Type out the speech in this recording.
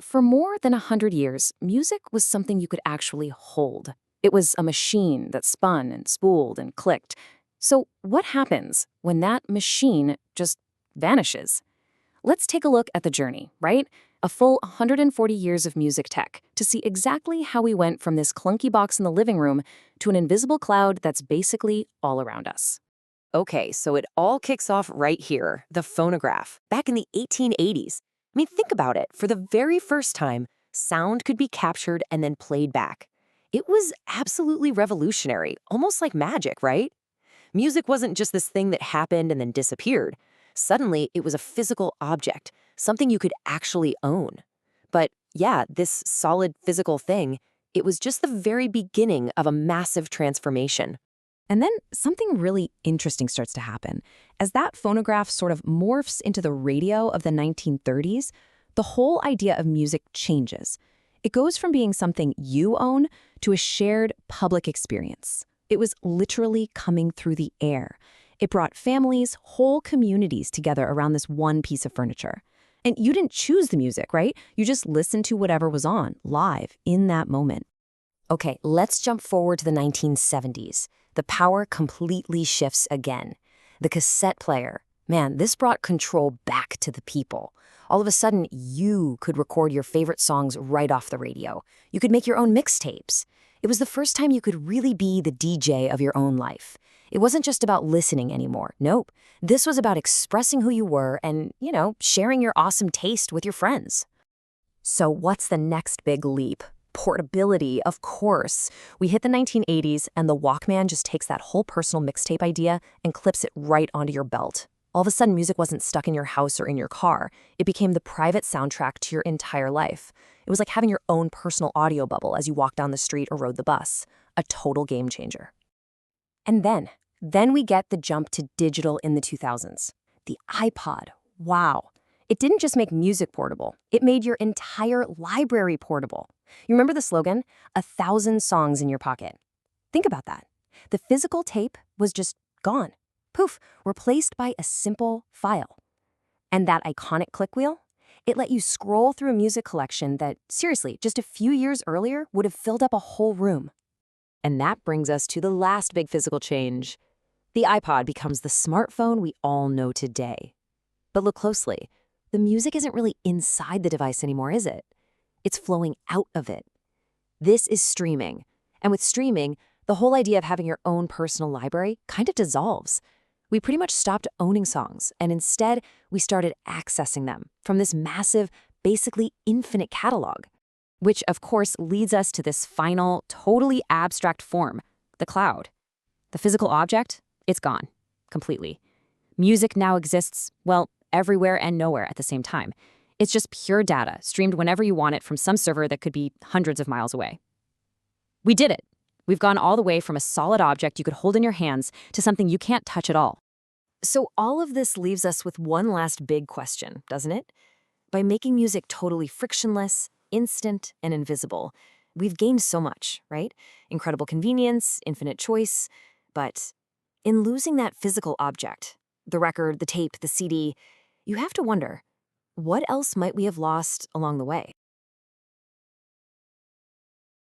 For more than 100 years, music was something you could actually hold. It was a machine that spun and spooled and clicked. So, what happens when that machine just vanishes? Let's take a look at the journey, right? A full 140 years of music tech to see exactly how we went from this clunky box in the living room to an invisible cloud that's basically all around us. Okay, so it all kicks off right here, the phonograph, back in the 1880s. I mean, think about it. For the very first time, sound could be captured and then played back. It was absolutely revolutionary, almost like magic, right? Music wasn't just this thing that happened and then disappeared. Suddenly, it was a physical object, something you could actually own. But yeah, this solid physical thing, it was just the very beginning of a massive transformation. And then something really interesting starts to happen. As that phonograph sort of morphs into the radio of the 1930s, the whole idea of music changes. It goes from being something you own to a shared public experience. It was literally coming through the air. It brought families, whole communities together around this one piece of furniture. And you didn't choose the music, right? You just listened to whatever was on, live, in that moment. Okay, let's jump forward to the 1970s. The power completely shifts again. The cassette player. Man, this brought control back to the people. All of a sudden, you could record your favorite songs right off the radio. You could make your own mixtapes. It was the first time you could really be the DJ of your own life. It wasn't just about listening anymore. Nope. This was about expressing who you were and, sharing your awesome taste with your friends. So what's the next big leap? Portability, of course. We hit the 1980s, and the Walkman just takes that whole personal mixtape idea and clips it right onto your belt. All of a sudden, music wasn't stuck in your house or in your car. It became the private soundtrack to your entire life. It was like having your own personal audio bubble as you walked down the street or rode the bus. A total game changer. And then we get the jump to digital in the 2000s. The iPod. Wow. It didn't just make music portable. It made your entire library portable. You remember the slogan? 1,000 songs in your pocket. Think about that. The physical tape was just gone. Poof, replaced by a simple file. And that iconic click wheel? It let you scroll through a music collection that, seriously, just a few years earlier would have filled up a whole room. And that brings us to the last big physical change. The iPod becomes the smartphone we all know today. But look closely. The music isn't really inside the device anymore, is it? It's flowing out of it. This is streaming. And with streaming, the whole idea of having your own personal library kind of dissolves. We pretty much stopped owning songs, and instead, we started accessing them from this massive, basically infinite catalog. Which, of course, leads us to this final, totally abstract form, the cloud. The physical object, it's gone. Completely. Music now exists, well, everywhere and nowhere at the same time. It's just pure data, streamed whenever you want it from some server that could be hundreds of miles away. We did it. We've gone all the way from a solid object you could hold in your hands to something you can't touch at all. So all of this leaves us with one last big question, doesn't it? By making music totally frictionless, instant, and invisible, we've gained so much, right? Incredible convenience, infinite choice. But in losing that physical object, the record, the tape, the CD, you have to wonder, what else might we have lost along the way?